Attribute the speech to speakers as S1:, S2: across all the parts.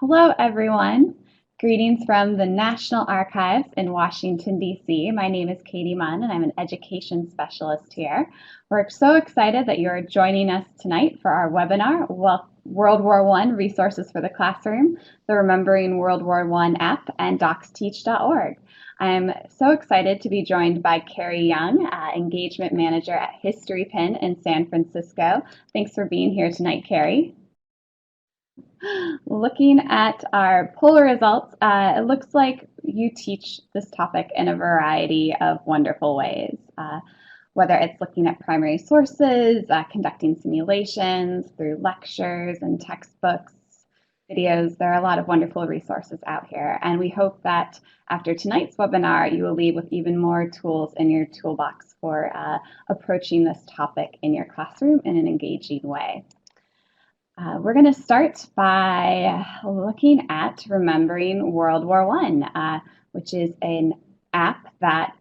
S1: Hello, everyone. Greetings from the National Archives in Washington, D.C. My name is Katie Munn, and I'm an education specialist here. We're so excited that you're joining us tonight for our webinar, World War I Resources for the Classroom, the Remembering World War I app, and docsteach.org. I'm so excited to be joined by Carrie Young, Engagement Manager at Historypin in San Francisco. Thanks for being here tonight, Carrie. Looking at our poll results, it looks like you teach this topic in a variety of wonderful ways, whether it's looking at primary sources, conducting simulations through lectures and textbooks, videos. There are a lot of wonderful resources out here, and we hope that after tonight's webinar, you will leave with even more tools in your toolbox for approaching this topic in your classroom in an engaging way. We're going to start by looking at Remembering World War I, which is an app that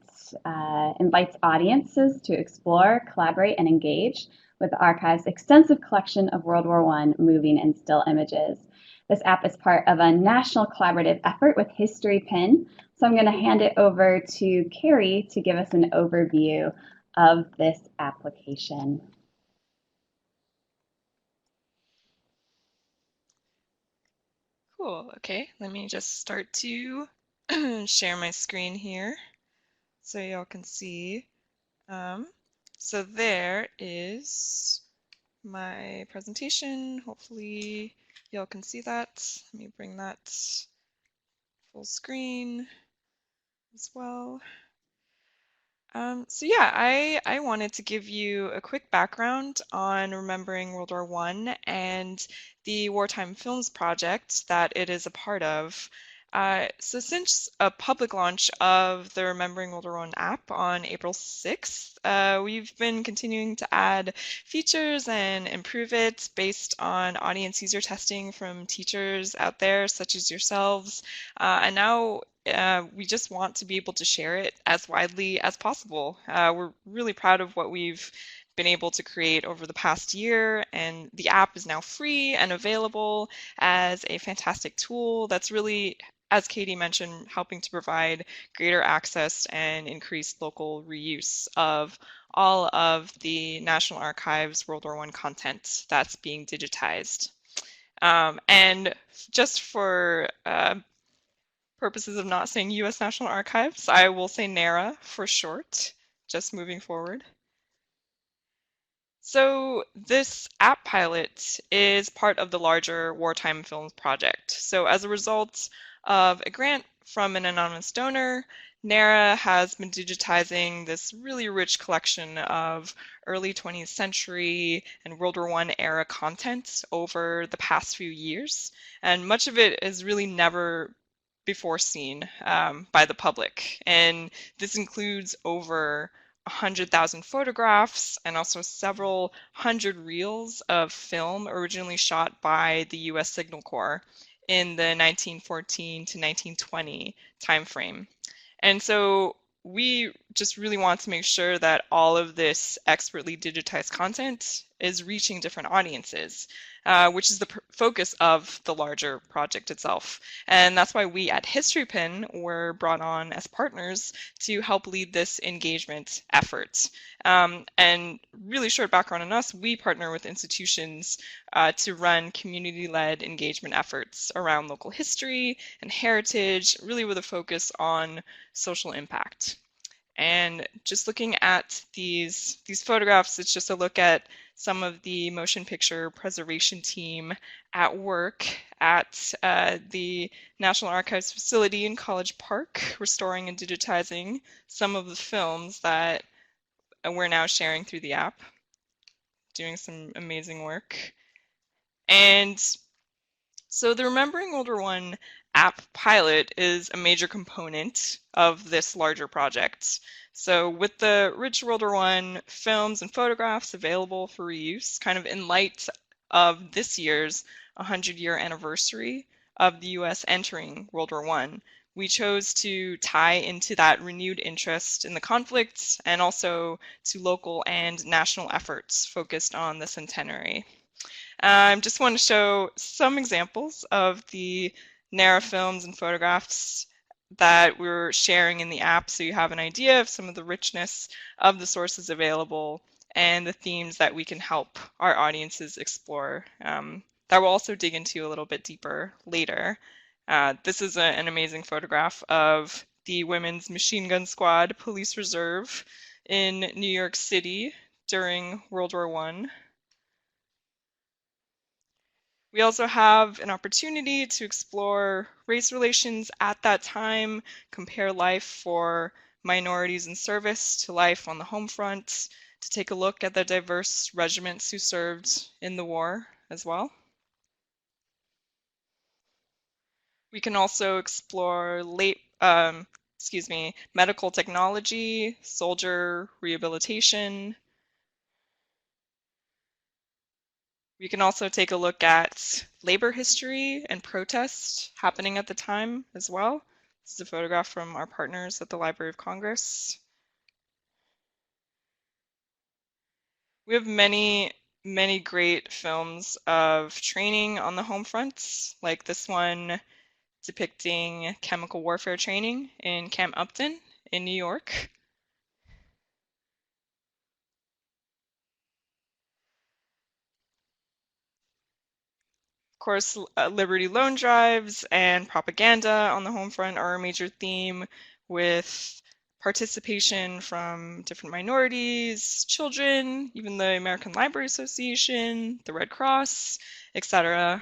S1: invites audiences to explore, collaborate, and engage with the archive's extensive collection of World War I moving and still images. This app is part of a national collaborative effort with Historypin, so I'm going to hand it over to Carrie to give us an overview of this application.
S2: Cool, okay, let me just start to share my screen here so y'all can see. So there is my presentation. Hopefully y'all can see that. Let me bring that full screen as well. So yeah, I wanted to give you a quick background on Remembering World War I and the Wartime Films project that it is a part of. So since a public launch of the Remembering World War I app on April 6th, we've been continuing to add features and improve it based on audience user testing from teachers out there, such as yourselves. And now we just want to be able to share it as widely as possible. We're really proud of what we've been able to create over the past year, and the app is now free and available as a fantastic tool that's really, as Katie mentioned, helping to provide greater access and increased local reuse of all of the National Archives World War I content that's being digitized. And just for purposes of not saying U.S. National Archives, I will say NARA for short, just moving forward. So this app pilot is part of the larger Wartime Films project. So as a result of a grant from an anonymous donor, NARA has been digitizing this really rich collection of early 20th century and World War I era content over the past few years. And much of it is really never before seen by the public. And this includes over 100,000 photographs and also several hundred reels of film originally shot by the U.S. Signal Corps in the 1914 to 1920 timeframe. And so we just really want to make sure that all of this expertly digitized content is reaching different audiences, which is the focus of the larger project itself. And that's why we at Historypin were brought on as partners to help lead this engagement effort. And really short background on us, we partner with institutions to run community-led engagement efforts around local history and heritage, really with a focus on social impact. And just looking at these photographs, it's just a look at some of the motion picture preservation team at work at the National Archives facility in College Park, restoring and digitizing some of the films that we're now sharing through the app, doing some amazing work. And so the Remembering World War I app pilot is a major component of this larger project. So with the rich World War I films and photographs available for reuse, kind of in light of this year's 100-year anniversary of the US entering World War I, we chose to tie into that renewed interest in the conflict and also to local and national efforts focused on the centenary. I just want to show some examples of the NARA films and photographs that we're sharing in the app, so you have an idea of some of the richness of the sources available and the themes that we can help our audiences explore, that we'll also dig into a little bit deeper later. This is an amazing photograph of the Women's Machine Gun Squad Police Reserve in New York City during World War I. We also have an opportunity to explore race relations at that time, compare life for minorities in service to life on the home front, to take a look at the diverse regiments who served in the war as well. We can also explore medical technology, soldier rehabilitation. We can also take a look at labor history and protest happening at the time as well. This is a photograph from our partners at the Library of Congress. We have many, many great films of training on the home fronts, like this one depicting chemical warfare training in Camp Upton in New York. Of course, Liberty loan drives and propaganda on the home front are a major theme, with participation from different minorities, children, even the American Library Association, the Red Cross, etc.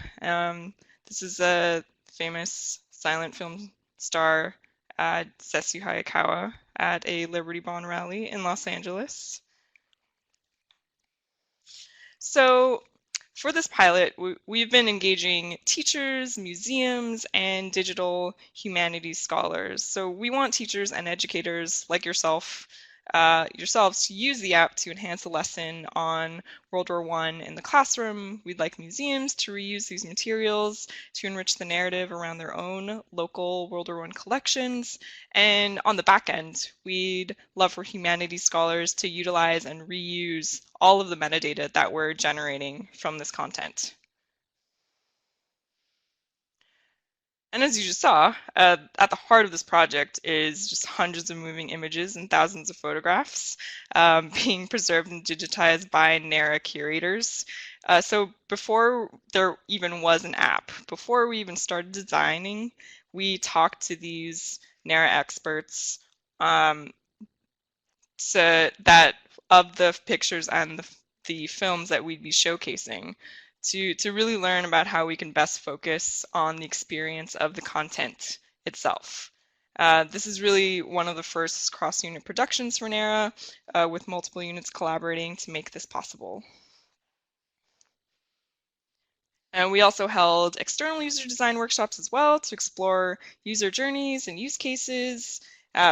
S2: This is a famous silent film star, Setsu Hayakawa, at a Liberty Bond rally in Los Angeles. So for this pilot, we've been engaging teachers, museums, and digital humanities scholars. So we want teachers and educators like yourselves to use the app to enhance a lesson on World War I in the classroom. We'd like museums to reuse these materials to enrich the narrative around their own local World War I collections. And on the back end, we'd love for humanities scholars to utilize and reuse all of the metadata that we're generating from this content. And as you just saw, at the heart of this project is just hundreds of moving images and thousands of photographs being preserved and digitized by NARA curators. So before there even was an app, before we even started designing, we talked to these NARA experts, so that of the pictures and the films that we'd be showcasing, to really learn about how we can best focus on the experience of the content itself. This is really one of the first cross-unit productions for NARA, with multiple units collaborating to make this possible. And we also held external user design workshops as well to explore user journeys and use cases,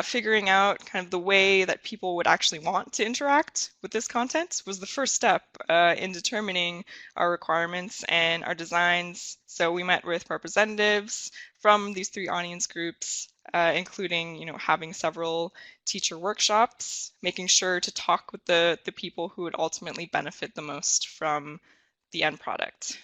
S2: figuring out kind of the way that people would actually want to interact with this content was the first step in determining our requirements and our designs. So we met with representatives from these three audience groups, including having several teacher workshops, making sure to talk with the people who would ultimately benefit the most from the end product.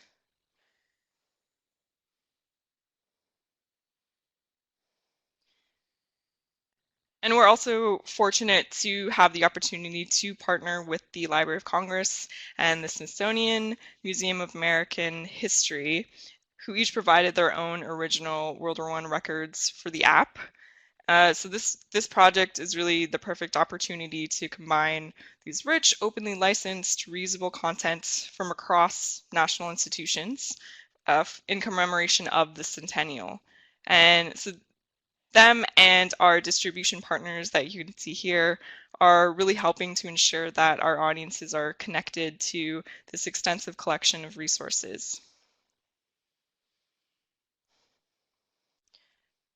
S2: And we're also fortunate to have the opportunity to partner with the Library of Congress and the Smithsonian Museum of American History, who each provided their own original World War I records for the app. So this project is really the perfect opportunity to combine these rich, openly licensed, reusable content from across national institutions in commemoration of the centennial. And so them and our distribution partners that you can see here are really helping to ensure that our audiences are connected to this extensive collection of resources.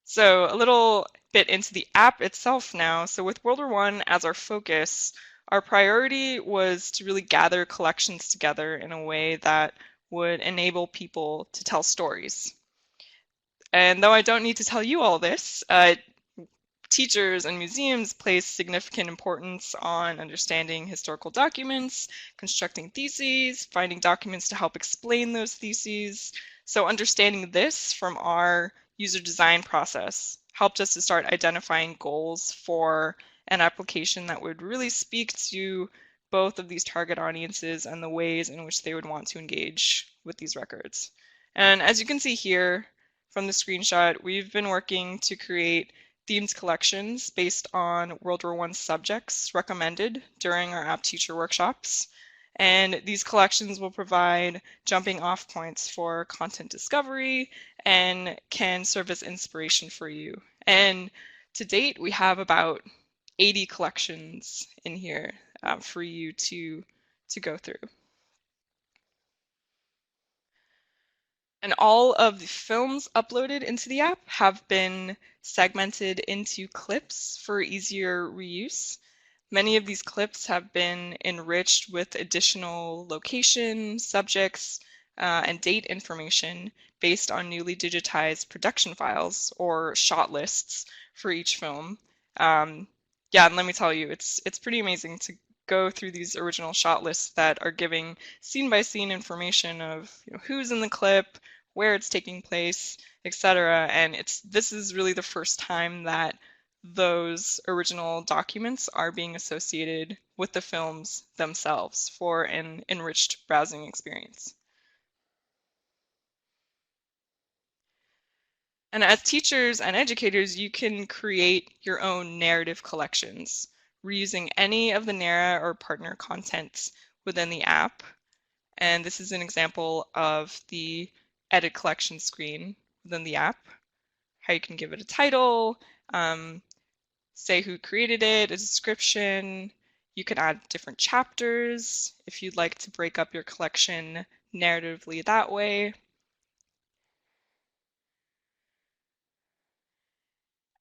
S2: So a little bit into the app itself now. So with World War I as our focus, our priority was to really gather collections together in a way that would enable people to tell stories. And though I don't need to tell you all this, Teachers and museums place significant importance on understanding historical documents, constructing theses, finding documents to help explain those theses. So understanding this from our user design process helped us to start identifying goals for an application that would really speak to both of these target audiences and the ways in which they would want to engage with these records. And as you can see here from the screenshot, we've been working to create themed collections based on World War I subjects recommended during our app teacher workshops. And these collections will provide jumping off points for content discovery and can serve as inspiration for you. And to date, we have about 80 collections in here for you to go through. And all of the films uploaded into the app have been segmented into clips for easier reuse. Many of these clips have been enriched with additional location, subjects, and date information based on newly digitized production files or shot lists for each film. Yeah, and let me tell you, it's pretty amazing to go through these original shot lists that are giving scene by scene information of who's in the clip, where it's taking place, etc. And this is really the first time that those original documents are being associated with the films themselves for an enriched browsing experience. And as teachers and educators, you can create your own narrative collections, reusing any of the NARA or partner content within the app. And this is an example of the edit collection screen within the app, how you can give it a title, say who created it, a description. You can add different chapters if you'd like to break up your collection narratively that way.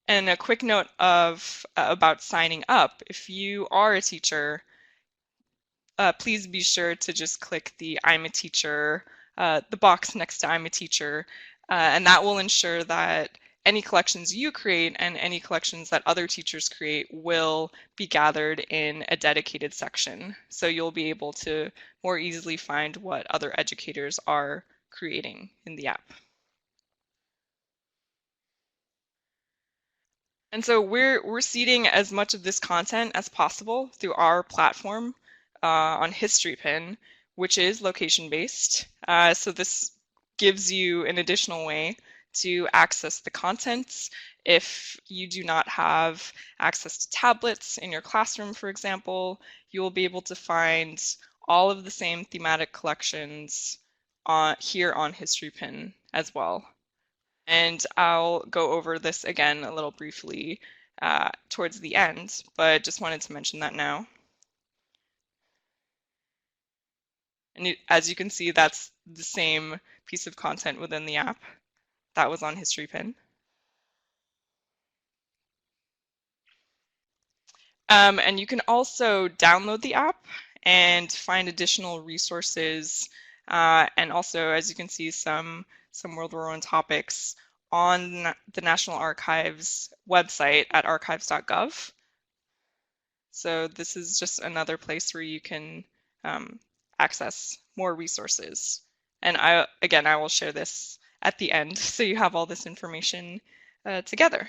S2: And a quick note of about signing up. If you are a teacher, please be sure to just click the I'm a teacher, the box next to I'm a teacher, and that will ensure that any collections you create and any collections that other teachers create will be gathered in a dedicated section. So you'll be able to more easily find what other educators are creating in the app. And so we're seeding as much of this content as possible through our platform on Historypin, which is location-based. So this gives you an additional way to access the contents. If you do not have access to tablets in your classroom, for example, you will be able to find all of the same thematic collections here on Historypin as well. And I'll go over this again a little briefly towards the end, but just wanted to mention that now. And as you can see, that's the same piece of content within the app that was on Historypin. And you can also download the app and find additional resources, and also, as you can see, some World War I topics on the National Archives website at archives.gov. So this is just another place where you can access more resources. And I will share this at the end so you have all this information together.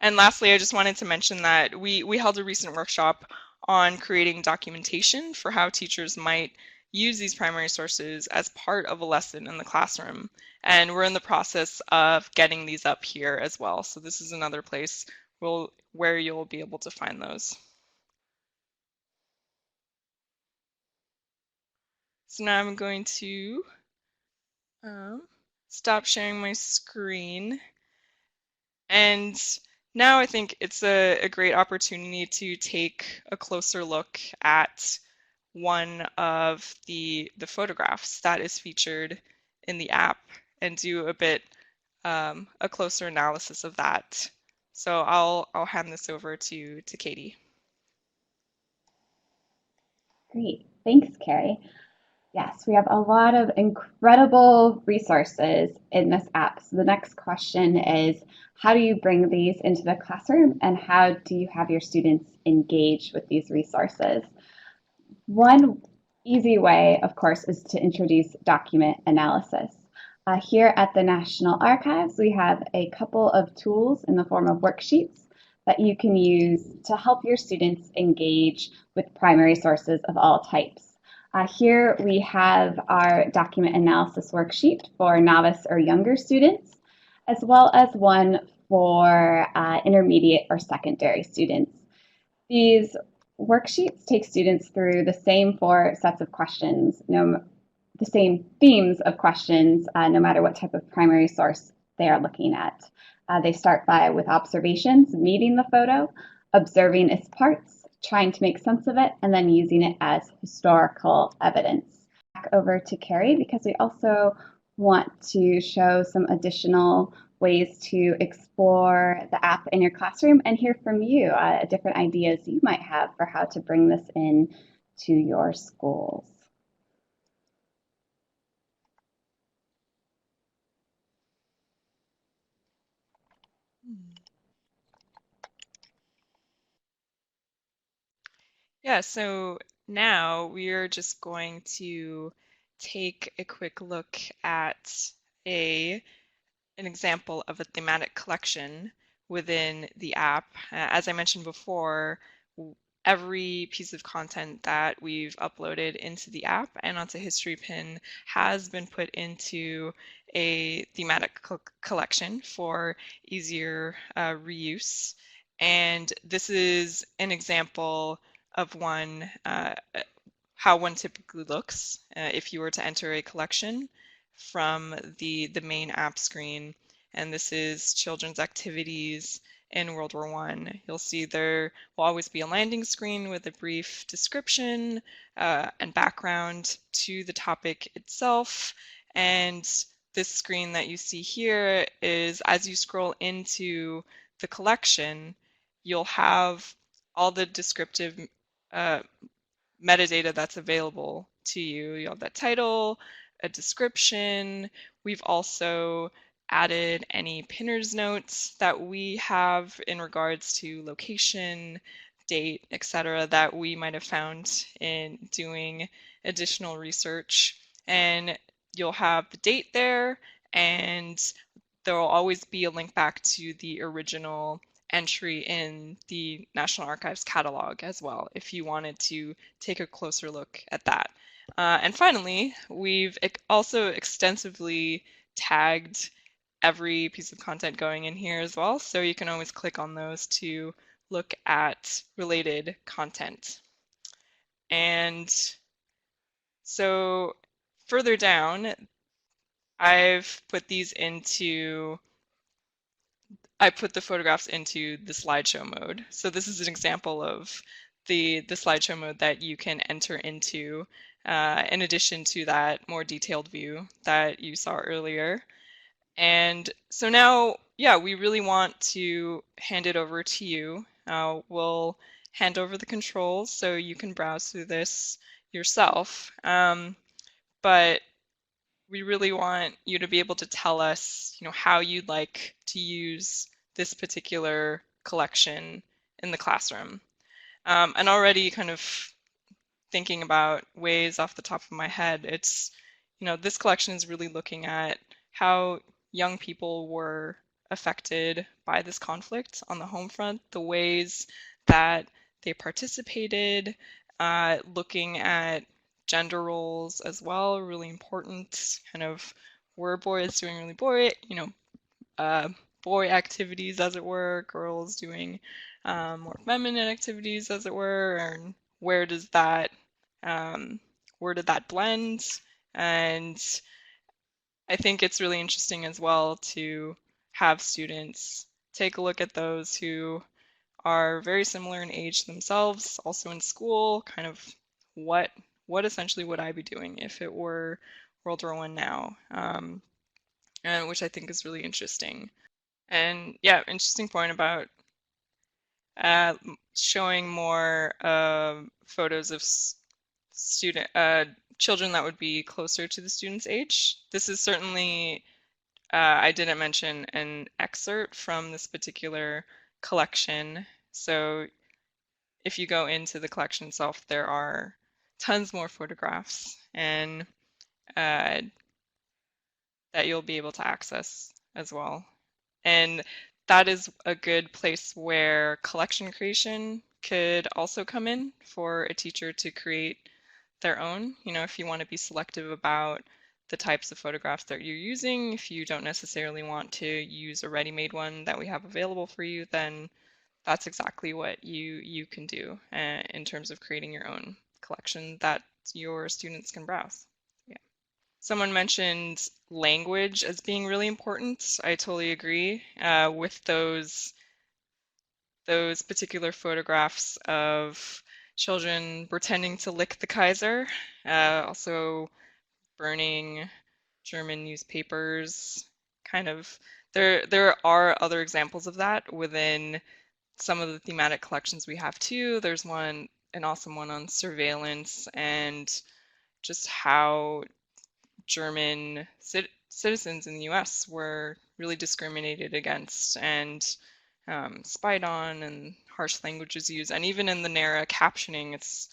S2: And lastly, I just wanted to mention that we held a recent workshop on creating documentation for how teachers might use these primary sources as part of a lesson in the classroom. And we're in the process of getting these up here as well. So this is another place where you'll be able to find those. So now I'm going to stop sharing my screen. And now I think it's a great opportunity to take a closer look at one of the photographs that is featured in the app and do a bit a closer analysis of that. So I'll hand this over to Katie.
S1: Great. Thanks, Carrie. Yes, we have a lot of incredible resources in this app. So the next question is, how do you bring these into the classroom and how do you have your students engage with these resources? One easy way, of course, is to introduce document analysis. Here at the National Archives, we have a couple of tools in the form of worksheets that you can use to help your students engage with primary sources of all types. Here we have our document analysis worksheet for novice or younger students, as well as one for intermediate or secondary students. These worksheets take students through the same four sets of questions, the same themes of questions, no matter what type of primary source they are looking at. They start with observations, meeting the photo, observing its parts, trying to make sense of it, and then using it as historical evidence. Back over to Carrie because we also want to show some additional ways to explore the app in your classroom and hear from you different ideas you might have for how to bring this in to your schools.
S2: Hmm. Yeah, so now we are just going to take a quick look at a an example of a thematic collection within the app. As I mentioned before, every piece of content that we've uploaded into the app and onto Historypin has been put into a thematic collection for easier reuse. And this is an example of one how one typically looks if you were to enter a collection from the main app screen. And this is children's activities in World War I. You'll see there will always be a landing screen with a brief description and background to the topic itself. And this screen that you see here is as you scroll into the collection, you'll have all the descriptive uh, metadata that's available to you. You have that title, a description. We've also added any pinner's notes that we have in regards to location, date, etc., that we might have found in doing additional research. And you'll have the date there, and there will always be a link back to the original entry in the National Archives catalog as well, if you wanted to take a closer look at that. And finally, we've also extensively tagged every piece of content going in here as well, so you can always click on those to look at related content. And so further down, I've put these into I put the photographs into the slideshow mode. So this is an example of the slideshow mode that you can enter into in addition to that more detailed view that you saw earlier. And so now, yeah, we really want to hand it over to you. We'll hand over the controls so you can browse through this yourself. But we really want you to be able to tell us, how you'd like to use this particular collection in the classroom. And already kind of thinking about ways off the top of my head, it's, this collection is really looking at how young people were affected by this conflict on the home front, the ways that they participated, looking at gender roles as well, really important, kind of were boys doing really uh, boy activities, as it were, girls doing more feminine activities, as it were, and where does that um, where did that blend? And I think it's really interesting as well to have students take a look at those who are very similar in age themselves, also in school, kind of what what essentially would I be doing if it were World War I now, and which I think is really interesting. And yeah, interesting point about showing more photos of student children that would be closer to the student's age. This is certainly I didn't mention an excerpt from this particular collection. So if you go into the collection itself, there are tons more photographs and uh, that you'll be able to access as well. And that is a good place where collection creation could also come in for a teacher to create their own. You know, if you want to be selective about the types of photographs that you're using, if you don't necessarily want to use a ready-made one that we have available for you, then that's exactly what you can do in terms of creating your own collection that your students can browse. Yeah. Someone mentioned language as being really important. I totally agree with those particular photographs of children pretending to lick the Kaiser, also burning German newspapers. Kind of, there are other examples of that within some of the thematic collections we have too. There's an awesome one on surveillance and just how German citizens in the US were really discriminated against and spied on, and harsh language is used. And even in the NARA captioning, it's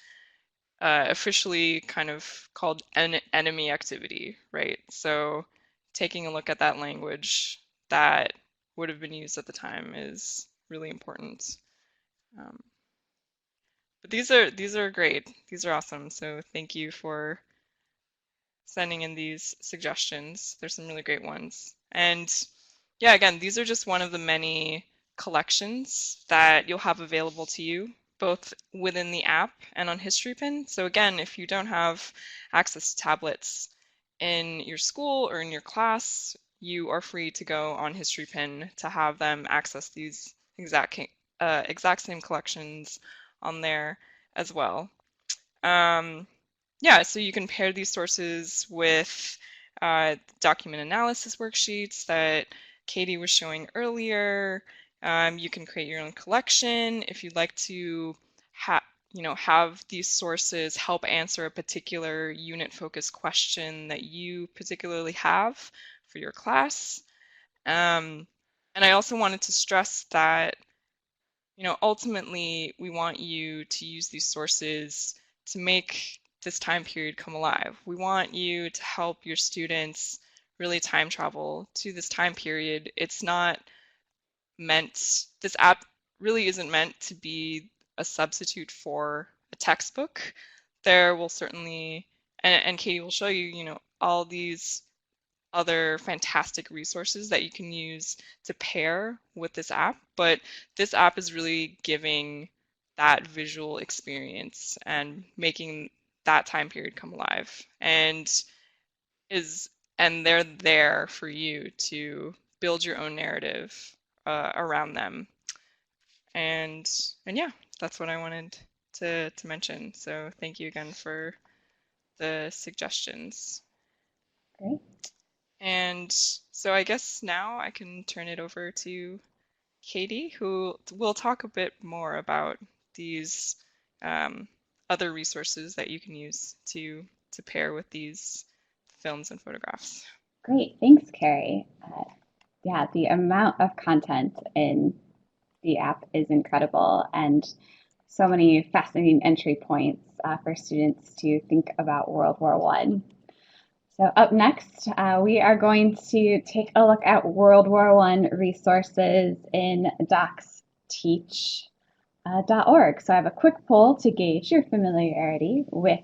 S2: officially kind of called enemy activity, right? So taking a look at that language that would have been used at the time is really important. Um, but these are great. These are awesome. So thank you for sending in these suggestions. There's some really great ones. And yeah, again, these are just one of the many collections that you'll have available to you, both within the app and on Historypin. So again, if you don't have access to tablets in your school or in your class, you are free to go on Historypin to have them access these exact same collections on there as well. Yeah, so you can pair these sources with document analysis worksheets that Katie was showing earlier. You can create your own collection if you'd like to have these sources help answer a particular unit-focused question that you particularly have for your class. And I also wanted to stress that ultimately, we want you to use these sources to make this time period come alive. We want you to help your students really time travel to this time period. It's not this app really isn't meant to be a substitute for a textbook. There will certainly, and Katie will show you, all these other fantastic resources that you can use to pair with this app, but this app is really giving that visual experience and making that time period come alive, is and they're there for you to build your own narrative around them. And yeah, that's what I wanted to mention. So thank you again for the suggestions.
S1: Great.
S2: And so I guess now I can turn it over to Katie, who will talk a bit more about these um, other resources that you can use to pair with these films and photographs.
S1: Great. Thanks, Carrie. Yeah, the amount of content in the app is incredible, and so many fascinating entry points for students to think about World War One. So up next, we are going to take a look at World War One resources in docsteach.org. So I have a quick poll to gauge your familiarity with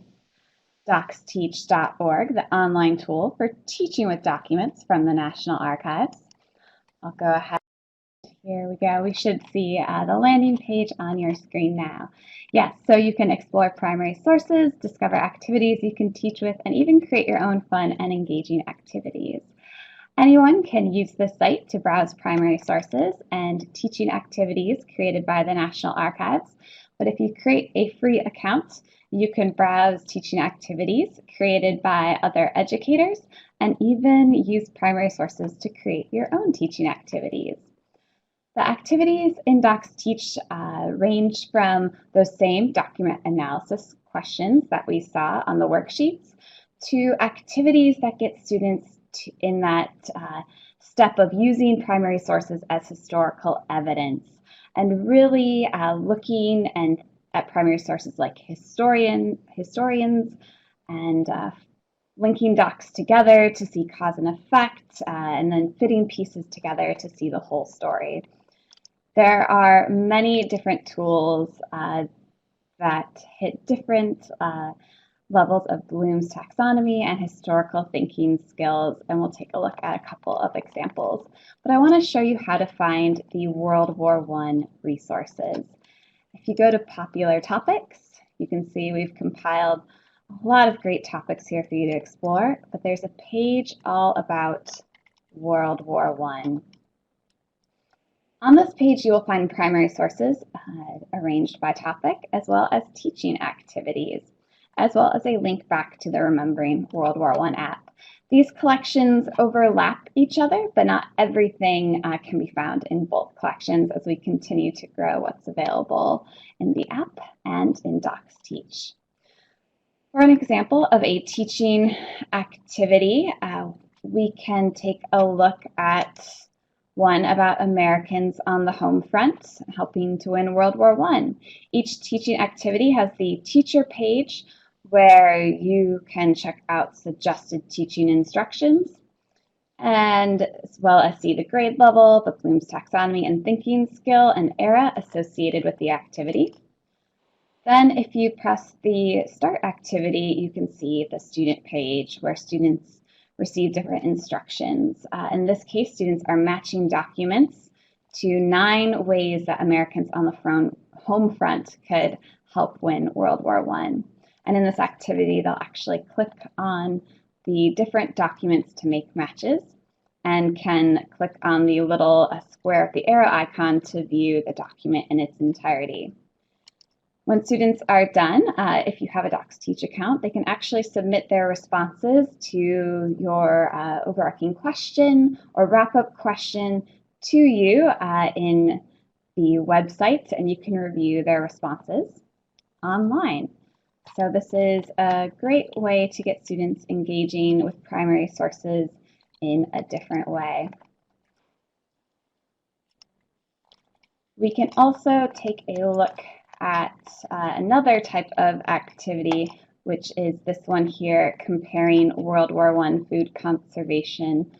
S1: docsteach.org, the online tool for teaching with documents from the National Archives. I'll go ahead. Here we go. We should see the landing page on your screen now. Yes, so you can explore primary sources, discover activities you can teach with, and even create your own fun and engaging activities. Anyone can use this site to browse primary sources and teaching activities created by the National Archives. But if you create a free account, you can browse teaching activities created by other educators and even use primary sources to create your own teaching activities. The activities in DocsTeach range from those same document analysis questions that we saw on the worksheets to activities that get students in that step of using primary sources as historical evidence and really looking at primary sources like historians and linking docs together to see cause and effect, and then fitting pieces together to see the whole story. There are many different tools that hit different levels of Bloom's taxonomy and historical thinking skills, and we'll take a look at a couple of examples. But I want to show you how to find the World War I resources. If you go to popular topics, you can see we've compiled a lot of great topics here for you to explore, but there's a page all about World War I. On this page, you will find primary sources arranged by topic, as well as teaching activities, as well as a link back to the Remembering World War I app. These collections overlap each other, but not everything can be found in both collections as we continue to grow what's available in the app and in DocsTeach. For an example of a teaching activity, we can take a look at one about Americans on the home front helping to win World War I. Each teaching activity has the teacher page where you can check out suggested teaching instructions, and as well as see the grade level, the Bloom's taxonomy and thinking skill and era associated with the activity. Then if you press the Start Activity, you can see the student page where students receive different instructions. In this case, students are matching documents to 9 ways that Americans on the home front could help win World War I. And in this activity, they'll actually click on the different documents to make matches and can click on the little square with the arrow icon to view the document in its entirety. When students are done, if you have a DocsTeach account, they can actually submit their responses to your overarching question or wrap-up question to you in the website, and you can review their responses online. So this is a great way to get students engaging with primary sources in a different way. We can also take a look at another type of activity, which is this one here, comparing World War I food conservation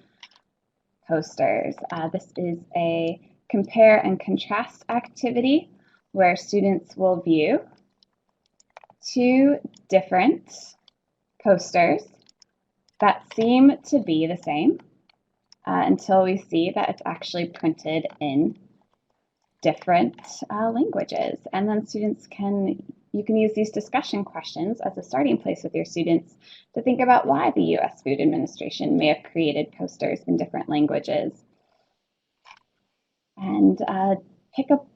S1: posters. This is a compare and contrast activity where students will view 2 different posters that seem to be the same until we see that it's actually printed in different languages. And then you can use these discussion questions as a starting place with your students to think about why the U.S. Food Administration may have created posters in different languages. And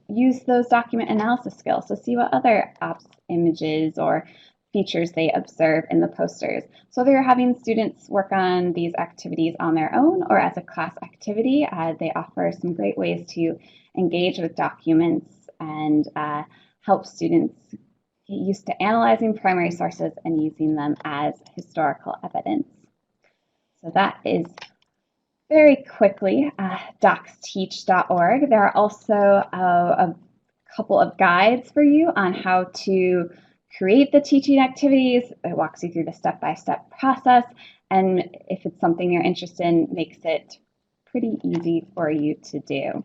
S1: use those document analysis skills to see what other images or features they observe in the posters. So they're having students work on these activities on their own or as a class activity. They offer some great ways to engage with documents and help students get used to analyzing primary sources and using them as historical evidence. So that is very quickly docsteach.org. There are also a couple of guides for you on how to create the teaching activities. It walks you through the step-by-step process, and if it's something you're interested in, makes it pretty easy for you to do.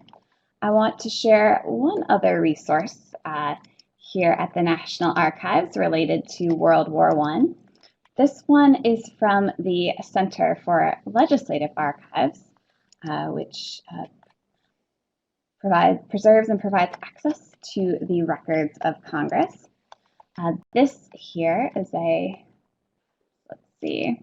S1: I want to share one other resource here at the National Archives related to World War I. This one is from the Center for Legislative Archives, which preserves and provides access to the records of Congress. This here is let's see,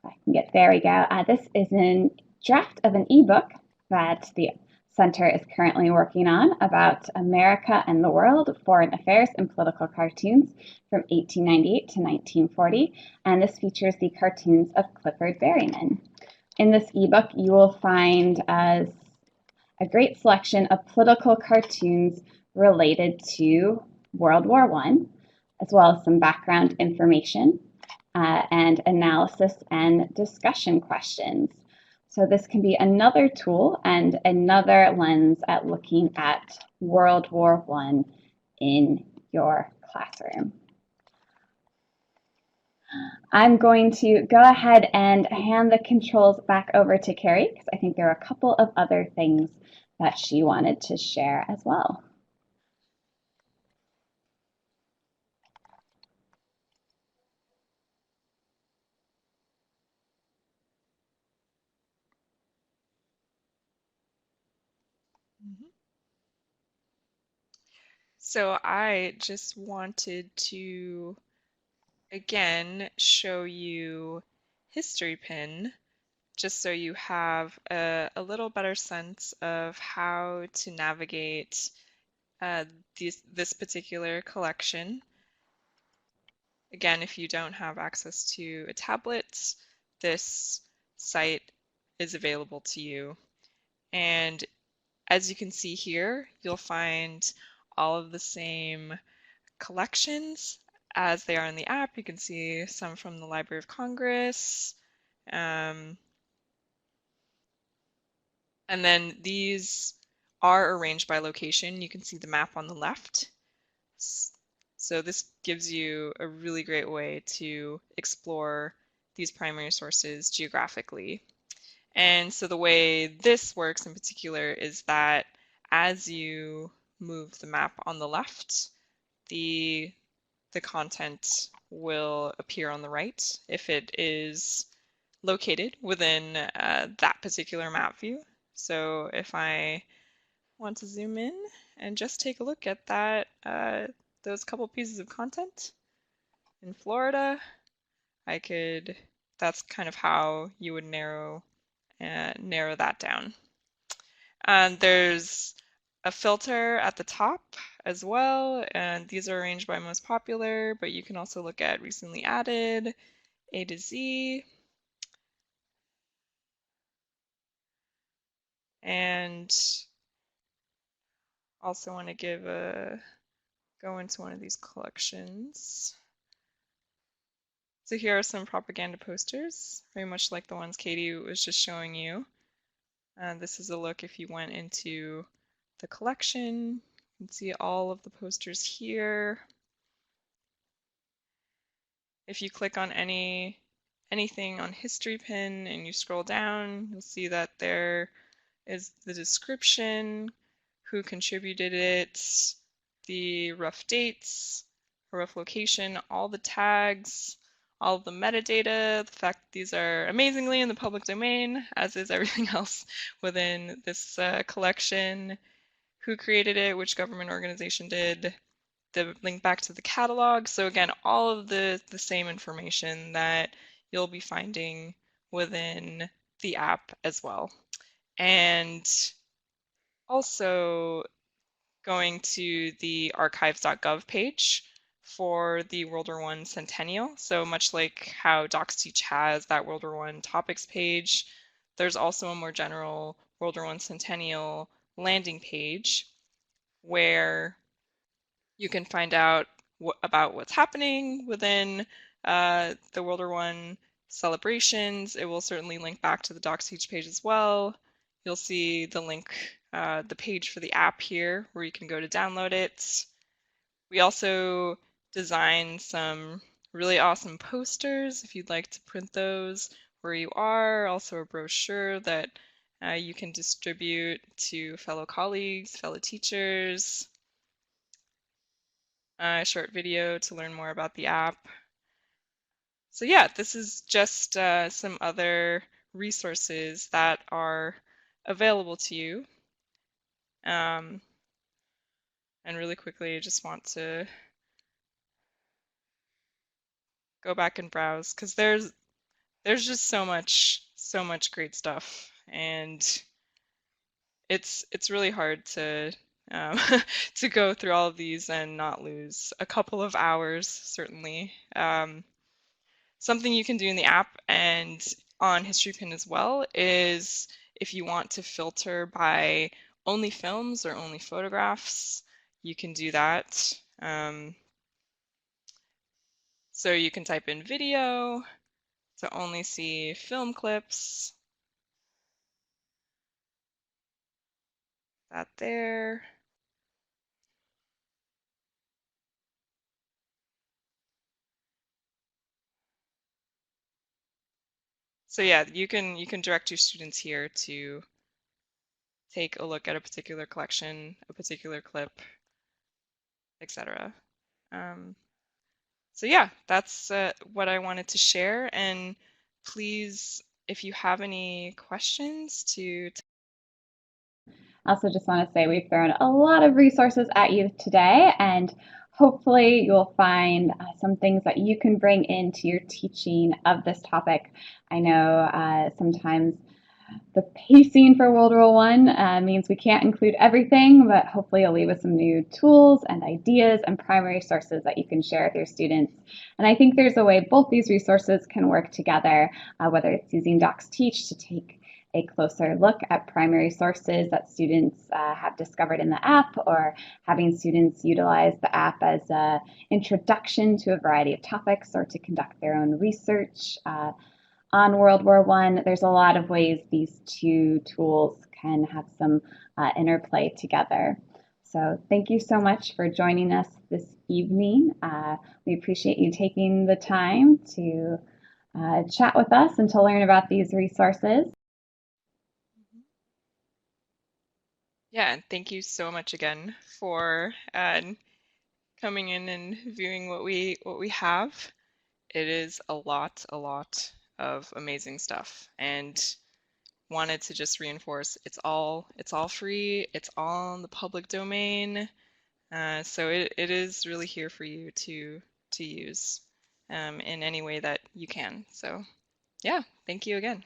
S1: if I can get, there we go. This is a draft of an ebook that the Center is currently working on about America and the world, foreign affairs and political cartoons from 1898 to 1940, and this features the cartoons of Clifford Berryman. In this ebook, you will find a great selection of political cartoons related to World War One, as well as some background information and analysis and discussion questions. So this can be another tool and another lens at looking at World War One in your classroom. I'm going to go ahead and hand the controls back over to Carrie because I think there are a couple of other things that she wanted to share as well.
S2: Mhm. So I just wanted to again show you Historypin just so you have a little better sense of how to navigate this particular collection. Again, if you don't have access to a tablet, this site is available to you. And as you can see here, you'll find all of the same collections as they are in the app. You can see some from the Library of Congress. Um, and then these are arranged by location. You can see the map on the left. So this gives you a really great way to explore these primary sources geographically. And so the way this works in particular is that as you move the map on the left, the content will appear on the right if it is located within that particular map view. So if I want to zoom in and just take a look at that, those couple pieces of content in Florida, that's kind of how you would narrow that down. And there's a filter at the top as well, and these are arranged by most popular, but you can also look at recently added, A to Z, and also want to go into one of these collections. So here are some propaganda posters, very much like the ones Katie was just showing you. This is a look if you went into the collection. You can see all of the posters here. If you click on anything on Historypin and you scroll down, you'll see that there is the description, who contributed it, the rough dates, a rough location, all the tags, all of the metadata, the fact that these are amazingly in the public domain, as is everything else within this collection, who created it, which government organization did, the link back to the catalog. So again, all of the same information that you'll be finding within the app as well. And also going to the archives.gov page for the World War I Centennial. So much like how DocsTeach has that World War I topics page, there's also a more general World War I Centennial landing page where you can find out about what's happening within the World War I celebrations. It will certainly link back to the DocsTeach page as well. You'll see the link, the page for the app here where you can go to download it. We also designed some really awesome posters if you'd like to print those where you are, also a brochure that you can distribute to fellow colleagues, fellow teachers, a short video to learn more about the app. So yeah, this is just some other resources that are available to you. And really quickly, I just want to go back and browse because there's just so much great stuff, and it's really hard to to go through all of these and not lose a couple of hours, certainly. Something you can do in the app and on Historypin as well is if you want to filter by only films or only photographs, you can do that. So you can type in video to only see film clips. That there. So yeah, you can direct your students here to take a look at a particular collection, a particular clip, etc. Um, so yeah, that's what I wanted to share. And please, if you have any questions to
S1: I also just want to say we've thrown a lot of resources at you today, and hopefully you'll find some things that you can bring into your teaching of this topic. I know sometimes the pacing for World War One means we can't include everything, but hopefully you'll leave with some new tools and ideas and primary sources that you can share with your students. And I think there's a way both these resources can work together, whether it's using Docs Teach to take a closer look at primary sources that students have discovered in the app, or having students utilize the app as an introduction to a variety of topics or to conduct their own research on World War One. There's a lot of ways these two tools can have some interplay together. So thank you so much for joining us this evening. We appreciate you taking the time to chat with us and to learn about these resources.
S2: yeah, and thank you so much again for coming in and viewing what we have. It is a lot of amazing stuff, and wanted to just reinforce it's all free, it's all in the public domain, so it is really here for you to use in any way that you can. So yeah, thank you again.